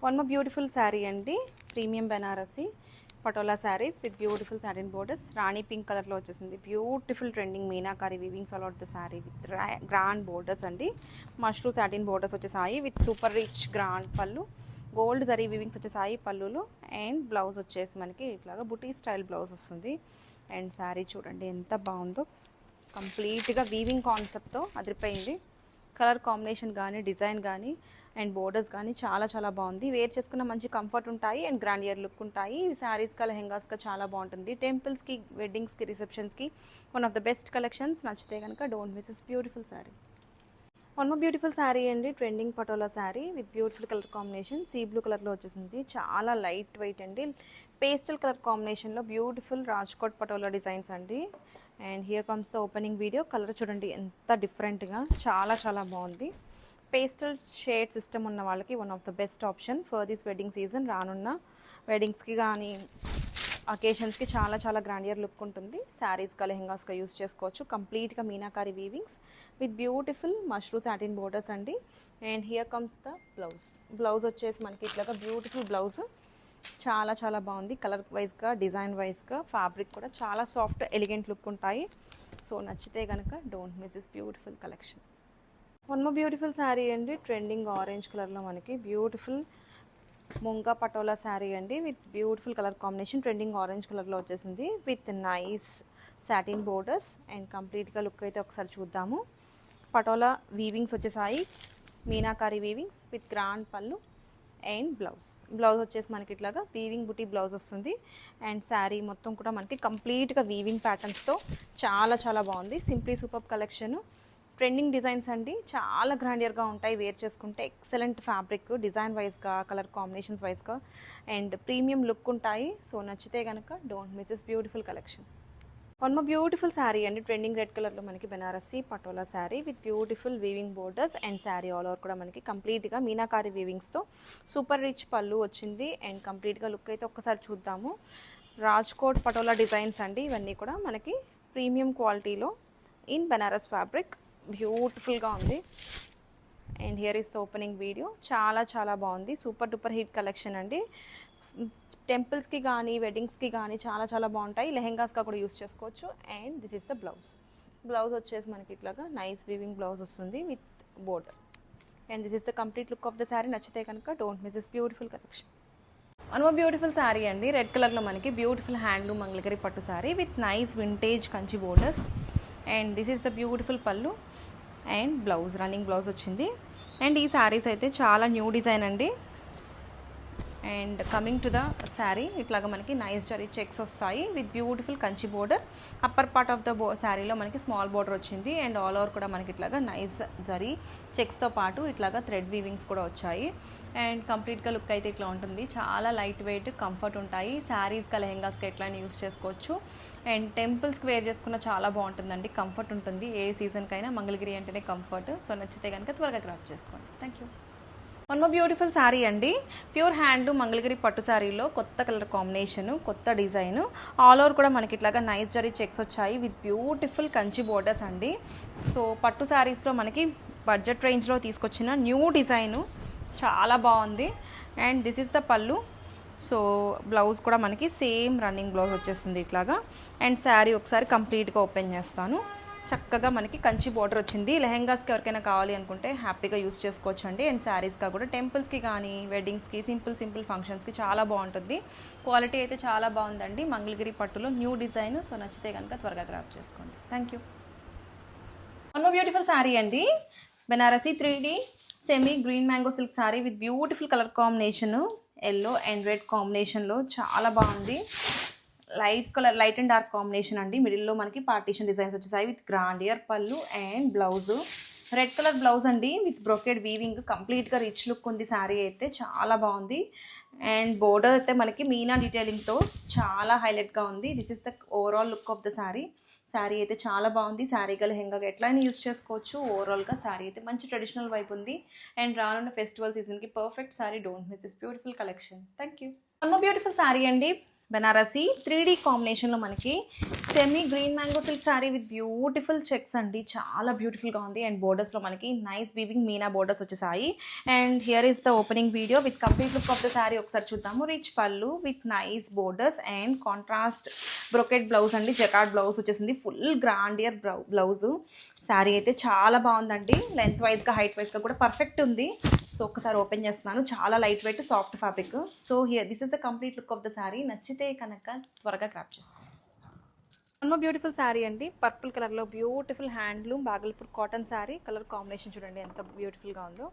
One more beautiful sari అండి, premium Banarasi Patola saris with beautiful satin borders. రాణి pink కలర్లో వచ్చేసింది. Beautiful trending Meenakari weavings all out the sari with grand borders అండి. Mashru satin borders వచ్చేసాయి with super rich grand pallu. Gold zari weavings వచ్చేసాయి పళ్ళులో. And blouse వచ్చేసి మనకి ఇట్లాగా బుటీ స్టైల్ బ్లౌజ్ వస్తుంది. అండ్ శారీ చూడండి ఎంత బాగుందో, కంప్లీట్గా వీవింగ్ కాన్సెప్ట్తో అదిరిపోయింది. కలర్ కాంబినేషన్ కానీ, డిజైన్ కానీ అండ్ బోర్డర్స్ కానీ చాలా చాలా బాగుంది. వేర్ చేసుకున్న మంచి కంఫర్ట్ ఉంటాయి అండ్ గ్రాండ్ ఇయర్ లుక్ ఉంటాయి. శారీస్గా లెహెంగాస్గా చాలా బాగుంటుంది. టెంపుల్స్కి, వెడ్డింగ్స్కి, రిసెప్షన్స్కి one of the best collections. నచ్చితే కనుక don't miss this beautiful sari. One more beautiful sari అండి, trending Patola sari with beautiful colour combination. Sea blue కలర్లో వచ్చేసింది. చాలా లైట్ వెయిట్ అండి. పేస్టల్ కలర్ కాంబినేషన్లో బ్యూటిఫుల్ రాజ్కోట్ పటోలా డిజైన్స్ అండి. And here comes the opening video. Colour చూడండి ఎంత డిఫరెంట్గా, చాలా చాలా బాగుంది. పేస్టల్ షేడ్ సిస్టమ్ ఉన్న వాళ్ళకి one of the best option for this wedding season. రానున్న వెడ్డింగ్స్కి కానీ అకేషన్స్కి చాలా చాలా గ్రాండియర్ లుక్ ఉంటుంది. శారీస్గా, లెహెంగాస్గా యూస్ చేసుకోవచ్చు. కంప్లీట్గా Meenakari weavings with beautiful mashru satin borders అండి. And here comes the blouse. Blouse వచ్చేసి మనకి ఇట్లాగా బ్యూటిఫుల్ బ్లౌజ్, చాలా చాలా బాగుంది. కలర్ వైజ్గా, డిజైన్ వైజ్గా, ఫ్యాబ్రిక్ కూడా చాలా సాఫ్ట్ ఎలిగెంట్ లుక్ ఉంటాయి. సో నచ్చితే కనుక don't miss this beautiful collection. One more beautiful sari అండి, ట్రెండింగ్ ఆరెంజ్ కలర్లో మనకి బ్యూటిఫుల్ ముంగా పటోలా శారీ అండి with beautiful colour combination. Trending orange కలర్లో వచ్చేసింది with nice satin borders. And కంప్లీట్గా లుక్ అయితే ఒకసారి చూద్దాము. పటోలా వీవింగ్స్ వచ్చేసాయి, మీనాకారి వీవింగ్స్ విత్ గ్రాండ్ పళ్ళు అండ్ బ్లౌజ్ వచ్చేసి మనకి ఇట్లాగా వీవింగ్ బుటీ బ్లౌజ్ వస్తుంది. అండ్ శారీ మొత్తం కూడా మనకి కంప్లీట్గా వీవింగ్ ప్యాటర్న్స్తో చాలా చాలా బాగుంది. Simply super collection. Trending designs అండి, చాలా గ్రాండియర్గా ఉంటాయి. వేర్ చేసుకుంటే ఎక్సలెంట్ ఫ్యాబ్రిక్, డిజైన్ వైజ్గా, కలర్ కాంబినేషన్స్ వైజ్గా అండ్ ప్రీమియం లుక్ ఉంటాయి. సో నచ్చితే కనుక don't miss this beautiful collection. One more beautiful sari అండి, ట్రెండింగ్ రెడ్ కలర్లో మనకి Banarasi patola sari with beautiful weaving borders. And sari all over కూడా మనకి కంప్లీట్గా మీనాకారి వీవింగ్స్తో సూపర్ రిచ్ పళ్ళు వచ్చింది. అండ్ కంప్లీట్గా లుక్ అయితే ఒక్కసారి చూద్దాము. రాజ్కోట్ పటోలా డిజైన్స్ అండి ఇవన్నీ కూడా మనకి ప్రీమియం క్వాలిటీలో ఇన్ బెనారస్ ఫ్యాబ్రిక్. బ్యూటిఫుల్గా ఉంది. And here is the opening video. చాలా చాలా బాగుంది. సూపర్ డూపర్ హిట్ కలెక్షన్ అండి. టెంపుల్స్కి కానీ, వెడ్డింగ్స్కి కానీ చాలా చాలా బాగుంటాయి. లెహెంగాస్గా కూడా యూస్ చేసుకోవచ్చు. And this is the blouse. Blouse వచ్చేసి మనకి ఇట్లాగా నైస్ వీవింగ్ బ్లౌజ్ వస్తుంది with border. And this is the complete look of the sari. నచ్చితే కనుక don't miss this beautiful collection. One more beautiful sari అండి, రెడ్ కలర్లో మనకి బ్యూటిఫుల్ హ్యాండ్లూమ్ మంగళగిరి పట్టు sari with nice vintage Kanchi borders. And this is the beautiful పళ్ళు and blouse, running blouse వచ్చింది. And ఈ శారీస్ అయితే చాలా న్యూ డిజైన్ అండి. And coming to the sari, ఇట్లాగా మనకి నైస్ జరీ చెక్స్ వస్తాయి with beautiful Kanchi border. Upper part of the శారీలో మనకి స్మాల్ బోర్డర్ వచ్చింది. అండ్ ఆల్ ఓవర్ కూడా మనకి ఇట్లాగా నైస్ జరీ చెక్స్తో పాటు ఇట్లాగా థ్రెడ్ వీవింగ్స్ కూడా వచ్చాయి. అండ్ కంప్లీట్గా లుక్ అయితే ఇట్లా ఉంటుంది. చాలా లైట్ వెయిట్, కంఫర్ట్ ఉంటాయి. శారీస్గా, లెహెంగాస్గా ఎట్లయినా యూస్ చేసుకోవచ్చు. అండ్ టెంపుల్స్కి వేర్ చేసుకున్న చాలా బాగుంటుందండి, కంఫర్ట్ ఉంటుంది. ఏ సీజన్కైనా మంగళగిరి అంటేనే కంఫర్ట్. సో నచ్చితే కనుక త్వరగా గ్రాప్ చేసుకోండి. Thank you. One more beautiful sari అండి, ప్యూర్ హ్యాండ్లూమ్ మంగళగిరి పట్టు శారీలో కొత్త కలర్ కాంబినేషను, కొత్త డిజైన్. ఆల్ ఓవర్ కూడా మనకి ఇట్లాగా నైస్ జరీ చెక్స్ వచ్చాయి విత్ బ్యూటిఫుల్ కంచి బోర్డర్స్ అండి. సో పట్టు శారీస్లో మనకి బడ్జెట్ రేంజ్లో తీసుకొచ్చిన న్యూ డిజైను, చాలా బాగుంది. అండ్ దిస్ ఇస్ ద పళ్ళు. సో బ్లౌజ్ కూడా మనకి సేమ్ రన్నింగ్ బ్లౌజ్ వచ్చేస్తుంది ఇట్లాగా. అండ్ శారీ ఒకసారి కంప్లీట్గా ఓపెన్ చేస్తాను. చక్కగా మనకి కంచి బోర్డర్ వచ్చింది. లెహెంగాస్కి ఎవరికైనా కావాలి అనుకుంటే హ్యాపీగా యూస్ చేసుకోవచ్చు అండి. అండ్ శారీస్గా కూడా టెంపుల్స్కి కానీ, వెడ్డింగ్స్కి, సింపుల్ ఫంక్షన్స్కి చాలా బాగుంటుంది. క్వాలిటీ అయితే చాలా బాగుందండి. మంగళగిరి పట్టులో న్యూ డిజైన్. సో నచ్చితే కనుక త్వరగా గ్రాప్ చేసుకోండి. Thank you. One more beautiful sari అండి, Banarasi 3D semi green mango silk sari with beautiful colour combination, yellow and red కాంబినేషన్లో చాలా బాగుంది. Light colour, light and dark combination అండి. మిడిల్లో మనకి పార్టీషన్ డిజైన్స్ వచ్చేసాయి with grandeur pallu and blouse. Red colour blouse అండి with brocade weaving. కంప్లీట్గా రిచ్ లుక్ ఉంది శారీ అయితే, చాలా బాగుంది. అండ్ బోర్డర్ అయితే మనకి మీనా డీటెయిలింగ్తో చాలా హైలైట్గా ఉంది. This is the overall look of the sari. Sari అయితే చాలా బాగుంది. శారీగా, లెహెంగాగా ఎట్లయినా యూస్ చేసుకోవచ్చు. ఓవరాల్గా శారీ అయితే మంచి ట్రెడిషనల్ వైపు ఉంది. అండ్ రానున్న ఫెస్టివల్ సీజన్కి perfect sari. Don't miss this beautiful collection. Thank you. One more beautiful sari అండి, బెనారసీ 3D కాంబినేషన్లో మనకి semi green mango silk sari with beautiful checks అండి. చాలా బ్యూటిఫుల్గా ఉంది. అండ్ బోర్డర్స్లో మనకి నైస్ వీవింగ్ మీనా బోర్డర్స్ వచ్చేసాయి. And here is the opening video with complete look of the sari. ఒకసారి చూద్దాము. Rich pallu with nice borders and contrast brocade blouse అండి. జకార్డ్ బ్లౌజ్ వచ్చేసింది. Full grandeur blouse. శారీ అయితే చాలా బాగుందండి. లెంత్ వైజ్గా హైట్ వైజ్గా కూడా పర్ఫెక్ట్ ఉంది. సో ఒకసారి ఓపెన్ చేస్తున్నాను. చాలా light weight soft fabric. So here this is the complete look of the sari. నచ్చితే కనుక త్వరగా క్రాప్ చేసుకోండి. వన్ మోర్ బ్యూటిఫుల్ శారీ అండి. పర్పుల్ కలర్లో beautiful handloom Bhagalpur cotton sari. Colour combination చూడండి ఎంత బ్యూటిఫుల్గా ఉందో.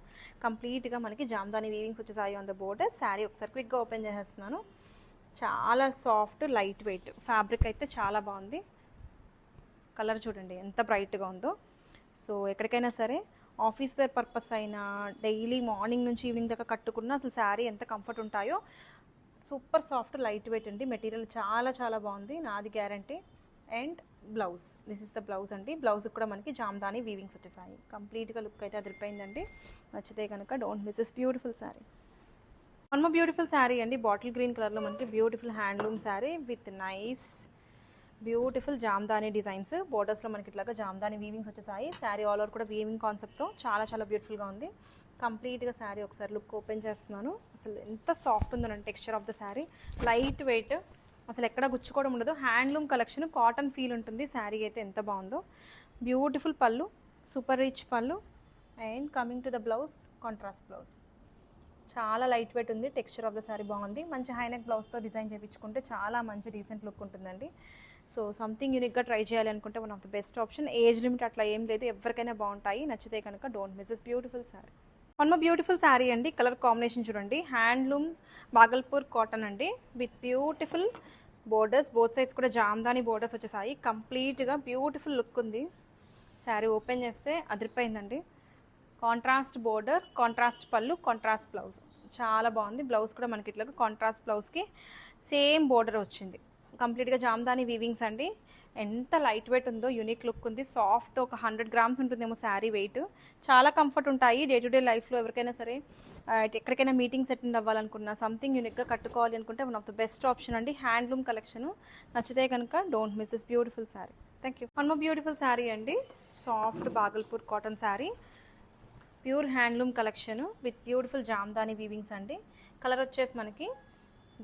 కంప్లీట్గా మనకి జామ్దాని వీవింగ్స్ వచ్చేసాయి ఆన్ ద బోర్డర్. శారీ ఒకసారి క్విక్గా ఓపెన్ చేసేస్తున్నాను. చాలా సాఫ్ట్ లైట్ వెయిట్ ఫ్యాబ్రిక్ అయితే చాలా బాగుంది. కలర్ చూడండి ఎంత బ్రైట్గా ఉందో. సో ఎక్కడికైనా సరే ఆఫీస్ వేర్ పర్పస్ అయినా డైలీ మార్నింగ్ నుంచి ఈవినింగ్ దాకా కట్టుకున్న అసలు శారీ ఎంత కంఫర్ట్ ఉంటాయో. సూపర్ సాఫ్ట్ లైట్ వెయిట్ అండి. మెటీరియల్ చాలా చాలా బాగుంది. నాది guarantee. And blouse this is the blouse అండి. బ్లౌజ్ కూడా మనకి జామ్దాని వీవింగ్స్ వచ్చేసాయి. కంప్లీట్గా లుక్ అయితే అదిరిపోయిందండి. నచ్చితే కనుక don't miss this beautiful sari. One more beautiful sari అండి. బాటిల్ గ్రీన్ కలర్లో మనకి beautiful handloom sari with nice beautiful Jamdani designs. బోర్డర్స్లో మనకి ఇట్లాగా జామ్దాని వీవింగ్స్ వచ్చేసాయి. శారీ ఆల్ ఓవర్ కూడా వీవింగ్ కాన్సెప్ట్తో చాలా చాలా బ్యూటిఫుల్గా ఉంది. కంప్లీట్గా శారీ ఒకసారి లుక్ ఓపెన్ చేస్తున్నాను. అసలు ఎంత సాఫ్ట్ ఉందోనండి texture of the sari. Lightweight, అసలు ఎక్కడ గుచ్చుకోవడం ఉండదు. హ్యాండ్లూమ్ కలెక్షన్, కాటన్ ఫీల్ ఉంటుంది. శారీ అయితే ఎంత బాగుందో. బ్యూటిఫుల్ పళ్ళు, సూపర్ రిచ్ పళ్ళు. And coming to the blouse, contrast blouse. చాలా లైట్ వెయిట్ ఉంది. టెక్స్చర్ ఆఫ్ ద శారీ బాగుంది. మంచి హైనెక్ బ్లౌజ్తో డిజైన్ చేయించుకుంటే చాలా మంచి డీసెంట్ లుక్ ఉంటుందండి. సో సంథింగ్ యూనిక్గా ట్రై చేయాలి అనుకుంటే one of the best option. Age limit అట్లా ఏం లేదు, ఎవరికైనా బాగుంటాయి. నచ్చితే కనుక don't miss this beautiful sari. One more beautiful sari అండి. కలర్ కాంబినేషన్ చూడండి. హ్యాండ్లూమ్ బాగల్పూర్ కాటన్ అండి with beautiful borders. Both sides కూడా జామ్దాని బోర్డర్స్ వచ్చేసాయి. కంప్లీట్గా బ్యూటిఫుల్ లుక్ ఉంది. శారీ ఓపెన్ చేస్తే అదిరిపోయిందండి. Contrast border, contrast pallu, contrast blouse. చాలా బాగుంది. బ్లౌజ్ కూడా మనకి ఇట్లా కాంట్రాస్ట్ బ్లౌజ్కి సేమ్ బోర్డర్ వచ్చింది. కంప్లీట్గా జామ్దాని వీవింగ్స్ అండి. ఎంత లైట్ వెయిట్ ఉందో, యూనిక్ లుక్ ఉంది. సాఫ్ట్ ఒక 100 గ్రామ్స్ ఉంటుందేమో శారీ వెయిట్. చాలా కంఫర్ట్ ఉంటాయి డే టు డే లైఫ్లో. ఎవరికైనా సరే ఎక్కడికైనా మీటింగ్స్ అటెండ్ అవ్వాలనుకున్నా, సంథింగ్ యూనిక్గా కట్టుకోవాలి అనుకుంటే one of the best option అండి హ్యాండ్లూమ్ కలెక్షన్. నచ్చితే కనుక don't miss this beautiful sari. Thank you. One more beautiful sari అండి. Soft Bhagalpur cotton sari, pure handloom collection with beautiful Jamdani weavings అండి. కలర్ వచ్చేసి మనకి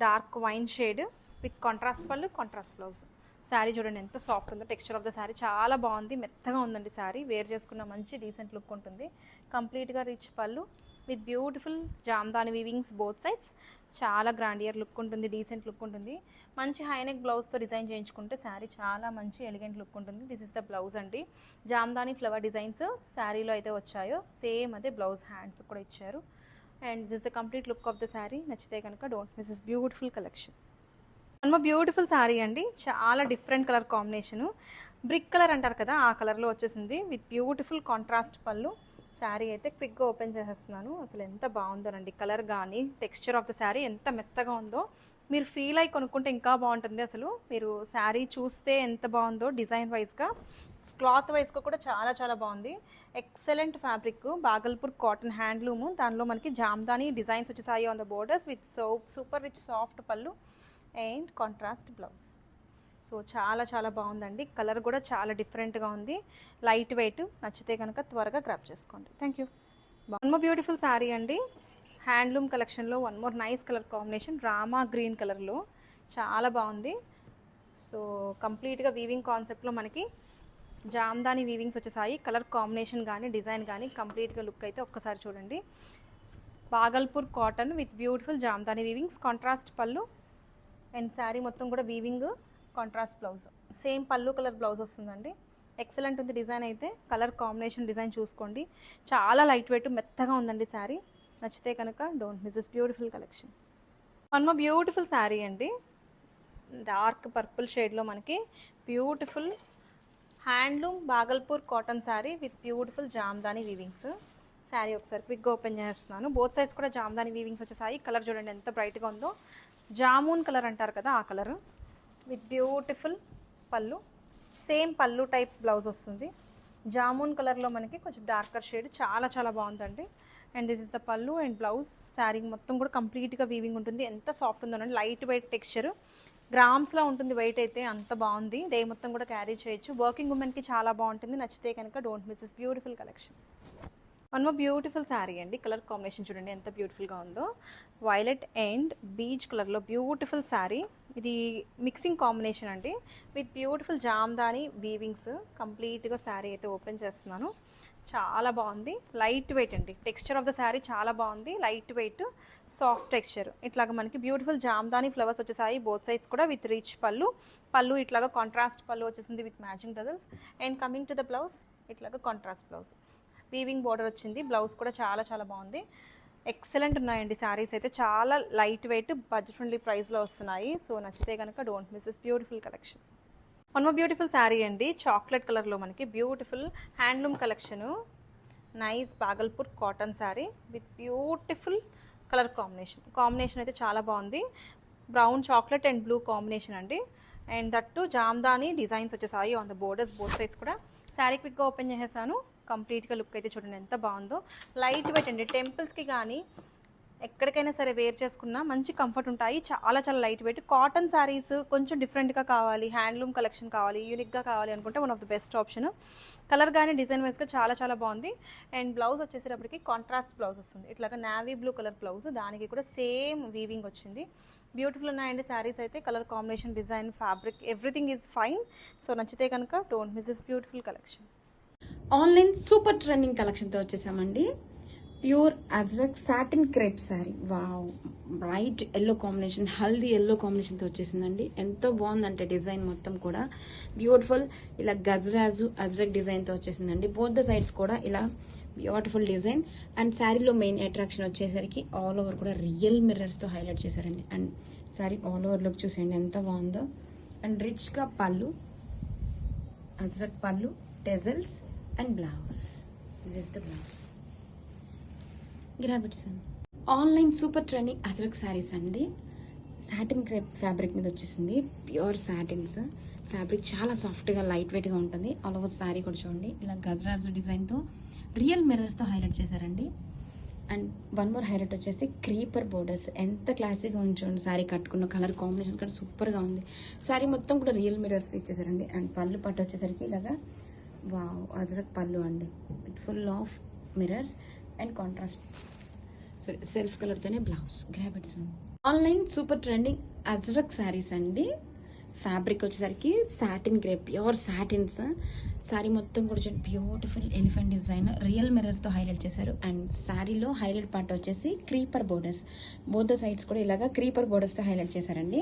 dark wine shade with contrast pallu, contrast blouse. Sari చూడండి ఎంత soft ఉందో. టెక్స్చర్ ఆఫ్ ద శారీ చాలా బాగుంది. మెత్తగా ఉందండి శారీ. వేర్ చేసుకున్న మంచి డీసెంట్ లుక్ ఉంటుంది. కంప్లీట్గా rich pallu with beautiful Jamdani weavings both sides. చాలా గ్రాండియర్ లుక్ ఉంటుంది, డీసెంట్ లుక్ ఉంటుంది. మంచి హైనెక్ బ్లౌజ్తో డిజైన్ చేయించుకుంటే శారీ చాలా మంచి ఎలిగెంట్ లుక్ ఉంటుంది. దిస్ ఇస్ ద బ్లౌజ్ అండి. జామ్దాని ఫ్లవర్ డిజైన్స్ శారీలో అయితే వచ్చాయో సేమ్ అదే బ్లౌజ్ హ్యాండ్స్ కూడా ఇచ్చారు. And this is the complete look of the sari. నచ్చితే కనుక don't miss this beautiful collection. One more beautiful sari అండి. చాలా different colour combination. Brick colour అంటారు కదా, ఆ కలర్లో వచ్చేసింది విత్ బ్యూటిఫుల్ కాంట్రాస్ట్ పళ్ళు. శారీ అయితే క్విక్గా ఓపెన్ చేసేస్తున్నాను. అసలు ఎంత బాగుందోనండి. కలర్ కానీ టెక్స్చర్ ఆఫ్ ద శారీ ఎంత మెత్తగా ఉందో. మీరు ఫీల్ అయి కొనుక్కుంటే ఇంకా బాగుంటుంది. అసలు మీరు శారీ చూస్తే ఎంత బాగుందో. డిజైన్ వైజ్గా, క్లాత్ వైజ్గా కూడా చాలా చాలా బాగుంది. Excellent fabric. Bhagalpur cotton handloom. దానిలో మనకి జామ్దాని డిజైన్స్ వచ్చేసాయి on the borders with super rich soft పళ్ళు అండ్ కాంట్రాస్ట్ బ్లౌజ్. సో చాలా చాలా బాగుందండి. కలర్ కూడా చాలా డిఫరెంట్గా ఉంది. Light weight. నచ్చితే కనుక త్వరగా గ్రాప్ చేసుకోండి. Thank you. One more beautiful sari అండి. హ్యాండ్లూమ్ కలెక్షన్లో one more nice colour combination. Rama green కలర్లో చాలా బాగుంది. సో కంప్లీట్గా వీవింగ్ కాన్సెప్ట్లో మనకి జామ్దాని వీవింగ్స్ వచ్చేసాయి. కలర్ కాంబినేషన్ కానీ డిజైన్ కానీ కంప్లీట్గా లుక్ అయితే ఒక్కసారి చూడండి. Bhagalpur cotton with beautiful Jamdani weavings, contrast pallu and sari మొత్తం కూడా weaving, contrast blouse. Same pallu colour blouse వస్తుందండి. ఎక్సలెంట్ ఉంది డిజైన్ అయితే. కలర్ కాంబినేషన్ డిజైన్ చూసుకోండి. చాలా లైట్ వెయిట్ మెత్తగా ఉందండి శారీ. నచ్చితే కనుక don't miss this beautiful collection. One more beautiful sari అండి. డార్క్ పర్పుల్ షేడ్లో మనకి beautiful handloom Bhagalpur cotton sari with beautiful Jamdani weavings. Sari ఒకసారి క్విక్గా ఓపెన్ చేస్తున్నాను. బోత్ సైడ్స్ కూడా జామ్దాని వీవింగ్స్ వచ్చేసాయి. కలర్ చూడండి ఎంత బ్రైట్గా ఉందో. జామూన్ కలర్ అంటారు కదా, ఆ కలర్ విత్ బ్యూటిఫుల్ పళ్ళు. సేమ్ పళ్ళు టైప్ బ్లౌజ్ వస్తుంది. జామూన్ కలర్లో మనకి కొంచెం డార్కర్ షేడ్. చాలా చాలా బాగుందండి. And this is the pallu and blouse. Sari మొత్తం కూడా కంప్లీట్గా వీవింగ్ ఉంటుంది. ఎంత సాఫ్ట్ ఉందోనండి. Light weight texture. గ్రామ్స్లో ఉంటుంది వెయిట్ అయితే, అంత బాగుంది. డే మొత్తం కూడా క్యారీ చేయొచ్చు. వర్కింగ్ ఉమెన్కి చాలా బాగుంటుంది. నచ్చితే కనుక don't miss this beautiful collection. One more beautiful sari అండి. కలర్ కాంబినేషన్ చూడండి ఎంత బ్యూటిఫుల్గా ఉందో. వైలెట్ అండ్ బీచ్ కలర్లో బ్యూటిఫుల్ శారీ. ఇది మిక్సింగ్ కాంబినేషన్ అండి విత్ బ్యూటిఫుల్ జామ్దాని వీవింగ్స్. కంప్లీట్గా శారీ అయితే ఓపెన్ చేస్తున్నాను. చాలా బాగుంది. లైట్ వెయిట్ అండి. టెక్స్చర్ ఆఫ్ ద శారీ చాలా బాగుంది. Light weight, soft texture. ఇట్లాగా మనకి బ్యూటిఫుల్ జామ్దాని ఫ్లవర్స్ వచ్చేసాయి బోత్ సైడ్స్ కూడా విత్ రిచ్ పళ్ళు ఇట్లాగా కాంట్రాస్ట్ పళ్ళు వచ్చేసింది with matching tassels. And coming to the blouse, ఇట్లాగా కాంట్రాస్ట్ బ్లౌజ్, వీవింగ్ బార్డర్ వచ్చింది. బ్లౌజ్ కూడా చాలా చాలా బాగుంది. ఎక్సలెంట్ ఉన్నాయండి శారీస్ అయితే. చాలా లైట్ వెయిట్, బడ్జెట్ ఫ్రెండ్లీ ప్రైస్లో వస్తున్నాయి. సో నచ్చితే కనుక don't miss this beautiful collection. One more beautiful sari అండి. చాక్లెట్ కలర్లో మనకి beautiful handloom collection. Nice Bhagalpur cotton sari with beautiful colour combination అయితే చాలా బాగుంది. Brown chocolate and blue combination అండి. అండ్ దట్టు జామ్దాని డిజైన్స్ వచ్చేసాయి on the borders both sides కూడా. శారీ క్విక్గా ఓపెన్ చేసేసాను. కంప్లీట్గా లుక్ అయితే చూడండి ఎంత బాగుందో. లైట్ వెయిట్ అండి. టెంపుల్స్కి కానీ ఎక్కడికైనా సరే వేర్ చేసుకున్నా మంచి కంఫర్ట్ ఉంటాయి. చాలా చాలా లైట్ వెయిట్. కాటన్ శారీస్ కొంచెం డిఫరెంట్గా కావాలి, హ్యాండ్లూమ్ కలెక్షన్ కావాలి, యూనిక్గా కావాలి అనుకుంటే one of the best option. Colour కానీ డిజైన్ వైజ్గా చాలా చాలా బాగుంది. అండ్ బ్లౌజ్ వచ్చేసేటప్పటికి కాంట్రాస్ట్ బ్లౌజ్ వస్తుంది. ఇట్లాగా నావీ బ్లూ కలర్ బ్లౌజ్, దానికి కూడా సేమ్ వీవింగ్ వచ్చింది. బ్యూటిఫుల్ ఉన్నాయండి శారీస్ అయితే. Colour combination, design, fabric, everything is fine. So నచ్చితే కనుక don't miss this beautiful collection. Online super trending కలెక్షన్తో వచ్చేసామండి. Pure Ajrak satin crepe sari. Wow, bright yellow combination, haldi yellow కాంబినేషన్తో వచ్చేసిందండి. ఎంతో బాగుందంటే డిజైన్ మొత్తం కూడా బ్యూటిఫుల్. ఇలా గజ్రాజు అజ్రక్ డిజైన్తో వచ్చేసిందండి. బోత్ ద సైడ్స్ కూడా ఇలా బ్యూటిఫుల్ డిజైన్. అండ్ శారీలో మెయిన్ అట్రాక్షన్ వచ్చేసరికి ఆల్ ఓవర్ కూడా రియల్ మిర్రర్స్తో హైలైట్ చేశారండి. And sari all over look చూసేయండి ఎంత బాగుందో. అండ్ రిచ్గా pallu, Ajrak pallu, tassels and blouse. This is the blouse. Grab it soon. Online super trending Ajrak saris అండి. సాటిన్ క్రేప్ ఫ్యాబ్రిక్ మీద వచ్చేసింది. ప్యూర్ సాటిన్స్ ఫ్యాబ్రిక్, చాలా సాఫ్ట్గా లైట్ వెయిట్గా ఉంటుంది. ఆల్ ఓవర్ శారీ కూడా చూడండి ఇలా గజరాజు డిజైన్తో రియల్ మిర్రర్స్తో హైలైట్ చేశారండి. అండ్ వన్ మోర్ హైలైట్ వచ్చేసి క్రీపర్ బోర్డర్స్. ఎంత క్లాసీగా ఉంచండి శారీ కట్టుకున్న కలర్ కాంబినేషన్ కూడా సూపర్గా ఉంది. శారీ మొత్తం కూడా రియల్ మిర్రర్స్ ఇచ్చేసారండి. అండ్ పళ్ళు పట్టు వచ్చేసరికి ఇలాగా వావ్ అజ్రక్ పళ్ళు అండి with full of mirrors and contrast self కలర్తోనే blouse. Grab it soon. Online super trending Ajrak saris అండి. ఫ్యాబ్రిక్ వచ్చేసరికి satin grey, pure satins. Sari మొత్తం కూడా బ్యూటిఫుల్ ఎలిఫెంట్ డిజైన్ రియల్ మిర్రర్స్తో హైలైట్ చేశారు. అండ్ శారీలో హైలైట్ పార్ట్ వచ్చేసి creeper borders. Both the sides కూడా ఇలాగా క్రీపర్ బోర్డర్స్తో హైలైట్ చేశారండి.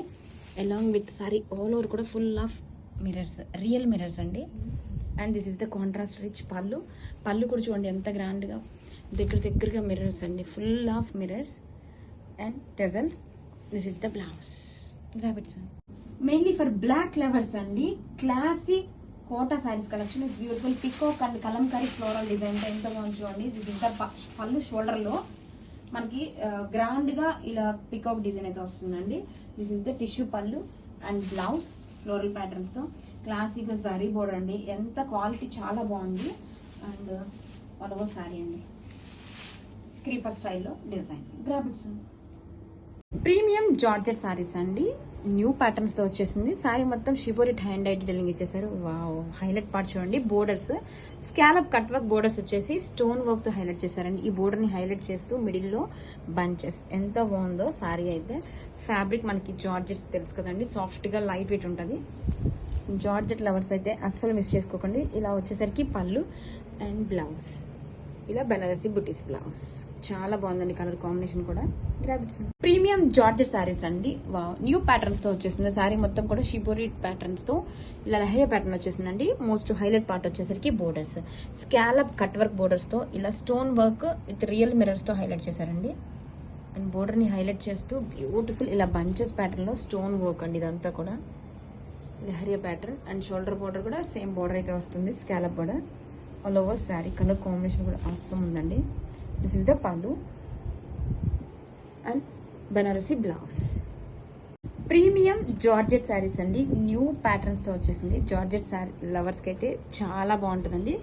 Along with sari all over కూడా full of mirrors, real mirrors అండి. And this is the contrast rich pallu. Pallu కూడా చూడండి ఎంత గ్రాండ్గా దగ్గరగా మిర్రర్స్ అండి, full of mirrors and tassels. This is the blouse. Mainly for black lovers అండి. Classy Kota saris collection is beautiful. Peacock and Kalamkari floral design ఎంత బాగుంది చూడండి. This is the pallu. Shoulder లో మనకి గ్రాండ్ గా ఇలా పికాక్ డిజైన్ అయితే వస్తుందండి. This is the tissue pallu and blouse floral patterns తో క్లాసీగా జరీ బోర్డర్ అండి. ఎంత క్వాలిటీ చాలా బాగుంది. అండ్ ఆల్ ఓవర్ సారీ అండి క్రీపర్ స్టైల్లో డిజైన్. గ్రాబిట్స్ ప్రీమియం జార్జెట్ సారీస్ అండి. న్యూ ప్యాటర్న్స్ తో వచ్చేసింది. సారీ మొత్తం షిబోరి హ్యాండ్ డీలింగ్ ఇచ్చేసారు. వావ్, హైలైట్ పార్ట్ చూడండి. Borders scallop cut work borders వచ్చేసి స్టోన్ వర్క్ తో హైలైట్ చేశారండి. ఈ బోర్డర్ ని హైలైట్ చేస్తూ మిడిల్ లో బంచెస్. ఎంత బాగుందో సారీ అయితే. ఫ్యాబ్రిక్ మనకి జార్జెట్ తెలుసు కదండి, సాఫ్ట్ గా లైట్ వెయిట్ ఉంటుంది. జార్జెట్ లవర్స్ అయితే అస్సలు మిస్ చేసుకోకండి. ఇలా వచ్చేసరికి పళ్ళు అండ్ బ్లౌజ్ ఇలా బెనారసీ బుటీస్ బ్లౌజ్. చాలా బాగుందండి కలర్ కాంబినేషన్ కూడా. ప్రీమియం జార్జెట్ సారీస్ అండి. న్యూ ప్యాటర్న్స్ తో వచ్చేసింది. సారీ మొత్తం కూడా షిబోరి ప్యాటర్న్స్ తో ఇలా లహే ప్యాటర్న్ వచ్చేసిందండి. మోస్ట్ హైలైట్ పార్ట్ వచ్చేసరికి borders scallop cut work borders తో ఇలా stone work with real mirrors తో హైలైట్ చేశారండి. అండ్ బోర్డర్ ని హైలైట్ చేస్తూ బ్యూటిఫుల్ ఇలా బంచెస్ ప్యాటర్న్ లో స్టోన్ వర్క్ అండి. ఇదంతా కూడా leheriya pattern. And shoulder border కూడా సేమ్ బోర్డర్ అయితే వస్తుంది, scallop border. All over sari colour combination కూడా అవసరం ఉందండి. This is the pallu and Banarasi blouse. Premium georgette saris అండి, న్యూ ప్యాటర్న్స్ తో వచ్చేసింది. జార్జెట్ శారీ లవర్స్ కి అయితే చాలా బాగుంటుందండి.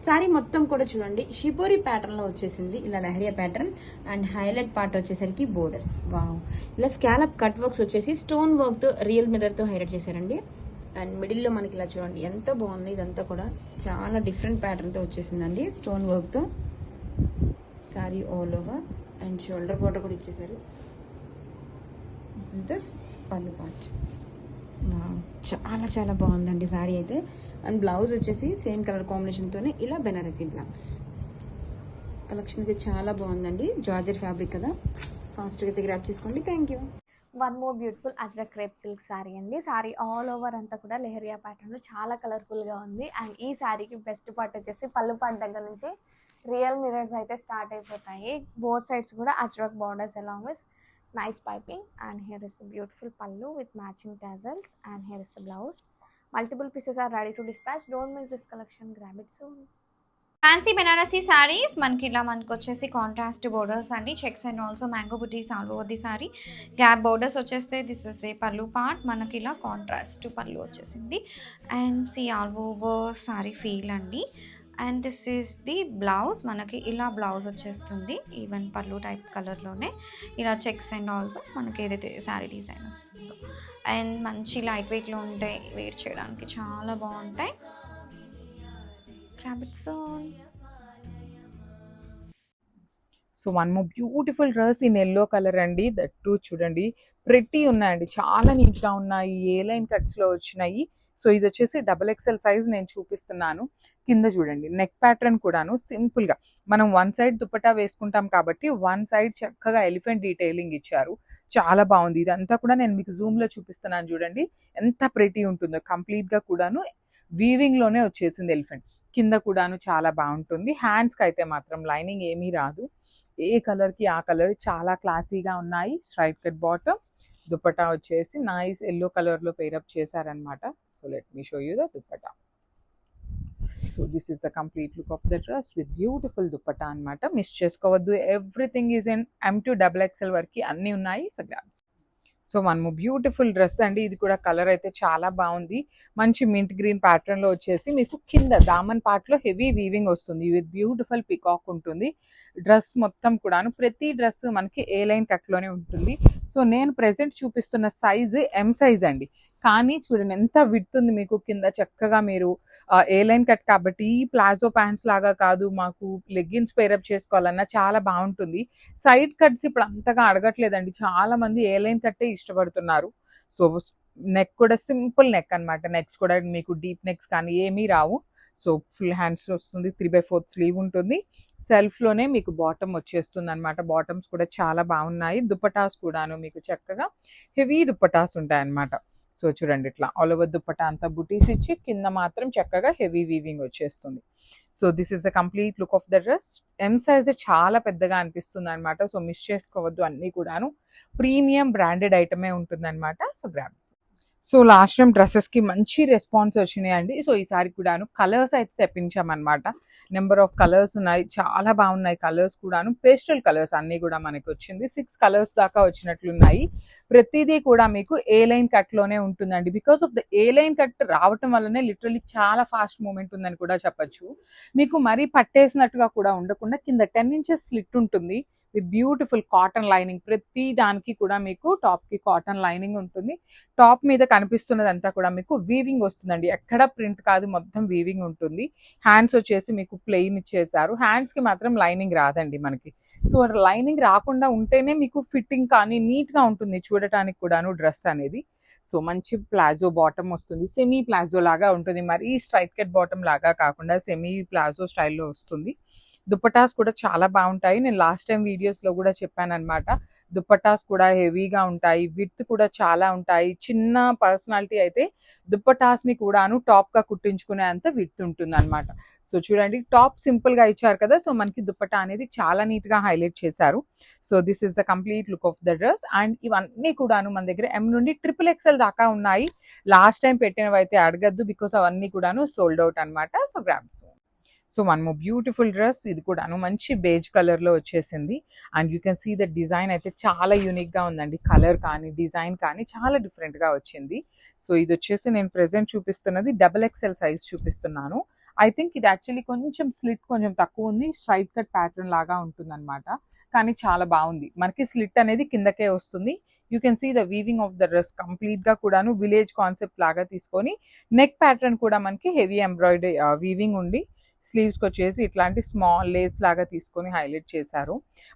శారీ మొత్తం కూడా చూడండి షిబోరి ప్యాటర్న్ లో వచ్చేసింది, ఇలా leheriya pattern and highlight part వచ్చేసరికి బోర్డర్స్. వావ్, ఇలా స్కాలప్ కట్ వర్క్స్ వచ్చేసి స్టోన్ వర్క్ తో రియల్ మిర్రర్ తో హైలైట్ చేశారండి. అండ్ మిడిల్ లో మనకి ఇలా చూడండి ఎంత బాగుంది, ఇదంతా కూడా చాలా డిఫరెంట్ ప్యాటర్న్ తో వచ్చేసిందండి స్టోన్ వర్క్ తో. Sari all over and shoulder border కూడా ఇచ్చేసారు. దిస్ ఇస్ దిస్ పళ్ళు పార్ట్. చాలా చాలా బాగుందండి శారీ అయితే. అండ్ బ్లౌజ్ వచ్చేసి సేమ్ కలర్ కాంబినేషన్తోనే ఇలా బెనారసీ బ్లౌజ్. కలెక్షన్ అయితే చాలా బాగుందండి, జార్జెట్ ఫ్యాబ్రిక్ కదా, ఫాస్ట్గా అయితే గ్రాప్ చేసుకోండి. Thank you. One more beautiful ajrakh crepe silk sari అండి. శారీ ఆల్ ఓవర్ అంతా కూడా లెహరియా ప్యాటర్న్లో చాలా కలర్ఫుల్గా ఉంది. అండ్ ఈ శారీకి బెస్ట్ పార్ట్ వచ్చేసి పళ్ళు పార్ట్ దగ్గర నుంచి రియల్ మిరర్స్ అయితే స్టార్ట్ అయిపోతాయి. బోత్ సైడ్స్ కూడా Ajrak borders along with nice piping. And here is the beautiful pallu with matching tassels. And here is the blouse. Multiple pieces are ready to dispatch. Don't miss this collection, grab it soon. Fancy Banarasi saris మనకి వచ్చేసి contrast borders అండి, checks and also mango butis all over the sari. Gap borders వచ్చేస్తే this is a pallu part, మనకి ఇలా contrast pallu వచ్చేసింది. And see all over sari feel అండి. And this is the blouse, మనకి ఇలా బ్లౌజ్ వచ్చేస్తుంది ఈవెన్ పళ్ళు టైప్ కలర్లోనే, ఇలా చెక్స్ అండ్ ఆల్సో మనకి ఏదైతే శారీ డిజైన్ వస్తుందో. అండ్ మంచి లైట్ వెయిట్లో ఉంటాయి, వేర్ చేయడానికి చాలా బాగుంటాయి. So one more beautiful dress in yellow colour అండి, దట్ టూ చూడండి ప్రెట్టి ఉన్నాయండి, చాలా నీట్గా ఉన్నాయి, ఏ లైన్ కట్స్లో వచ్చినాయి. సో ఇది వచ్చేసి XXL సైజ్ నేను చూపిస్తున్నాను. కింద చూడండి నెక్ ప్యాటర్న్ కూడాను సింపుల్గా మనం వన్ సైడ్ దుపట్టా వేసుకుంటాం కాబట్టి వన్ సైడ్ చక్కగా ఎలిఫెంట్ డీటెయిలింగ్ ఇచ్చారు, చాలా బాగుంది. ఇదంతా కూడా నేను మీకు జూమ్లో చూపిస్తున్నాను చూడండి ఎంత ప్రెట్టి ఉంటుందో. కంప్లీట్గా కూడాను వీవింగ్లోనే వచ్చేసింది ఎలిఫెంట్. కింద కూడాను చాలా బాగుంటుంది. హ్యాండ్స్కి అయితే మాత్రం లైనింగ్ ఏమీ రాదు, ఏ కలర్కి ఆ కలర్ చాలా క్లాసీగా ఉన్నాయి. స్ట్రైట్ కట్ బాటమ్, దుపట్టా వచ్చేసి నైస్ ఎల్లో కలర్లో పేరప్ చేశారనమాట. So let me show you the dupatta. So this is the complete look of the dress with beautiful dupatta అనమాట. మిస్ చేసుకోవద్దు, everything is in M to XXL వరకు అన్నీ ఉన్నాయి. So grabs. So one more beautiful dress అండి, ఇది కూడా colour అయితే చాలా బాగుంది. మంచి మింట్ గ్రీన్ ప్యాటర్న్లో వచ్చేసి మీకు కింద దామన్ పార్ట్లో హెవీ వీవింగ్ వస్తుంది విత్ బ్యూటిఫుల్ పికాక్ ఉంటుంది. డ్రెస్ మొత్తం కూడాను ప్రతి డ్రెస్ మనకి ఏ లైన్ కట్లోనే ఉంటుంది. సో నేను ప్రెజెంట్ చూపిస్తున్న సైజు M సైజ్ అండి, కానీ చూడండి ఎంత విడ్త్ ఉంది మీకు కింద. చక్కగా మీరు ఏ లైన్ కట్ కాబట్టి ప్లాజో ప్యాంట్స్ లాగా కాదు, మాకు లెగ్గిన్స్ పేరప్ చేసుకోవాలన్నా చాలా బాగుంటుంది. సైడ్ కట్స్ ఇప్పుడు అంతగా అడగట్లేదండి, చాలా మంది ఏ లైన్ కట్టే ఇష్టపడుతున్నారు. సో నెక్ కూడా సింపుల్ నెక్ అనమాట, నెక్స్ కూడా మీకు డీప్ నెక్స్ కానీ ఏమీ రావు. సో ఫుల్ హ్యాండ్స్ వస్తుంది, 3/4 స్లీవ్ ఉంటుంది. సెల్ఫ్లోనే మీకు బాటమ్ వచ్చేస్తుంది అనమాట. బాటమ్స్ కూడా చాలా బాగున్నాయి. దుపటాస్ కూడాను మీకు చక్కగా హెవీ దుపటాస్ ఉంటాయి అనమాట. సో చూడండి ఇట్లా ఆల్ ఓవర్ దుపట్టా అంతా బుటీస్ ఇచ్చి కింద మాత్రం చక్కగా హెవీ వీవింగ్ వచ్చేస్తుంది. So this is the complete look of the dress. M size చాలా పెద్దగా అనిపిస్తుంది అనమాట. సో మిస్ చేసుకోవద్దు, అన్నీ కూడాను ప్రీమియం బ్రాండెడ్ ఐటమే ఉంటుంది అనమాట. So grabs. So last time డ్రెస్సెస్కి మంచి రెస్పాన్స్ వచ్చినాయండి. సో ఈసారి కూడాను కలర్స్ అయితే తెప్పించామన్నమాట. నెంబర్ ఆఫ్ కలర్స్ ఉన్నాయి, చాలా బాగున్నాయి కలర్స్ కూడాను. పేస్టల్ కలర్స్ అన్నీ కూడా మనకి వచ్చింది, 6 కలర్స్ దాకా వచ్చినట్లున్నాయి. ప్రతిదీ కూడా మీకు ఏ లైన్ కట్లోనే ఉంటుందండి. Because of the A line cut రావటం వల్లనే లిటరల్లీ చాలా ఫాస్ట్ మూమెంట్ ఉందని కూడా చెప్పచ్చు. మీకు మరీ పట్టేసినట్టుగా కూడా ఉండకుండా కింద 10 inches స్లిట్ ఉంటుంది విత్ బ్యూటిఫుల్ కాటన్ లైనింగ్. ప్రతి దానికి కూడా మీకు టాప్కి కాటన్ లైనింగ్ ఉంటుంది. టాప్ మీద కనిపిస్తున్నదంతా కూడా మీకు వీవింగ్ వస్తుందండి, ఎక్కడ ప్రింట్ కాదు, మొత్తం వీవింగ్ ఉంటుంది. హ్యాండ్స్ వచ్చేసి మీకు ప్లెయిన్ ఇచ్చేసారు, హ్యాండ్స్కి మాత్రం లైనింగ్ రాదండి మనకి. సో లైనింగ్ రాకుండా ఉంటేనే మీకు ఫిట్టింగ్ కానీ నీట్గా ఉంటుంది చూడటానికి కూడాను డ్రెస్ అనేది. సో మంచి ప్లాజో బాటమ్ వస్తుంది, సెమీ ప్లాజో లాగా ఉంటుంది, మరీ స్ట్రైట్ కట్ బాటమ్ లాగా కాకుండా సెమీ ప్లాజో స్టైల్లో వస్తుంది. దుపటాస్ కూడా చాలా బాగుంటాయి, నేను లాస్ట్ టైం వీడియోస్లో కూడా చెప్పాను అనమాట. దుపటాస్ కూడా హెవీగా ఉంటాయి, విడ్త్ కూడా చాలా ఉంటాయి. చిన్న పర్సనాలిటీ అయితే దుపటాస్ని కూడాను టాప్గా కుట్టించుకునే అంత విడ్త్ ఉంటుంది అనమాట. సో చూడండి టాప్ సింపుల్గా ఇచ్చారు కదా, సో మనకి దుపట్టా అనేది చాలా నీట్గా హైలైట్ చేశారు. So this is the complete look of the dress. And ఇవన్నీ కూడాను మన దగ్గర M నుండి XXL దాకా ఉన్నాయి. లాస్ట్ టైం పెట్టినవి అయితే అడగద్దు, బికాస్ అవన్నీ కూడాను సోల్డ్ అవుట్ అనమాట. So grabs. So one more beautiful dress, ఇది కూడాను మంచి బేజ్ కలర్లో వచ్చేసింది. And you can see the design అయితే చాలా యూనిక్గా ఉందండి. కలర్ కానీ డిజైన్ కానీ చాలా డిఫరెంట్గా వచ్చింది. సో ఇది వచ్చేసి నేను ప్రెజెంట్ చూపిస్తున్నది XXL సైజ్ చూపిస్తున్నాను. ఐ థింక్ ఇది యాక్చువల్లీ కొంచెం స్లిట్ కొంచెం తక్కువ ఉంది, స్ట్రైప్ కట్ ప్యాటర్న్ లాగా ఉంటుందన్నమాట. కానీ చాలా బాగుంది. మనకి స్లిట్ అనేది కిందకే వస్తుంది. You can see the weaving of the dress కంప్లీట్గా కూడాను విలేజ్ కాన్సెప్ట్ లాగా తీసుకొని నెక్ ప్యాటర్న్ కూడా మనకి హెవీ ఎంబ్రాయిడరీ వీవింగ్ ఉండి స్లీవ్స్కి వచ్చేసి ఇట్లాంటి స్మాల్ లేస్ లాగా తీసుకొని హైలైట్ చేశారు.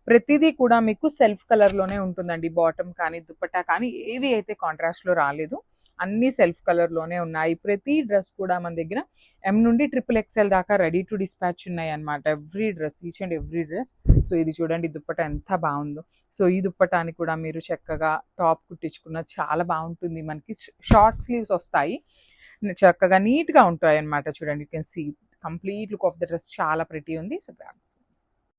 ప్రతిదీ కూడా మీకు సెల్ఫ్ కలర్లోనే ఉంటుందండి. బాటమ్ కానీ దుపట్టా కానీ ఏవి అయితే కాంట్రాస్ట్లో రాలేదు, అన్నీ సెల్ఫ్ కలర్లోనే ఉన్నాయి. ప్రతి డ్రెస్ కూడా మన దగ్గర M నుండి XXL దాకా రెడీ టు డిస్పాచ్ ఉన్నాయి అనమాట. Every dress, each and every dress. So ఇది చూడండి దుపట్టా ఎంత బాగుందో. సో ఈ దుప్పటాన్ని కూడా మీరు చక్కగా టాప్ కుట్టించుకున్న చాలా బాగుంటుంది. మనకి షార్ట్ స్లీవ్స్ వస్తాయి, చక్కగా నీట్గా ఉంటాయి అనమాట. చూడండి, you can see complete look of the dress చాలా ప్రిటీ ఉంది. సో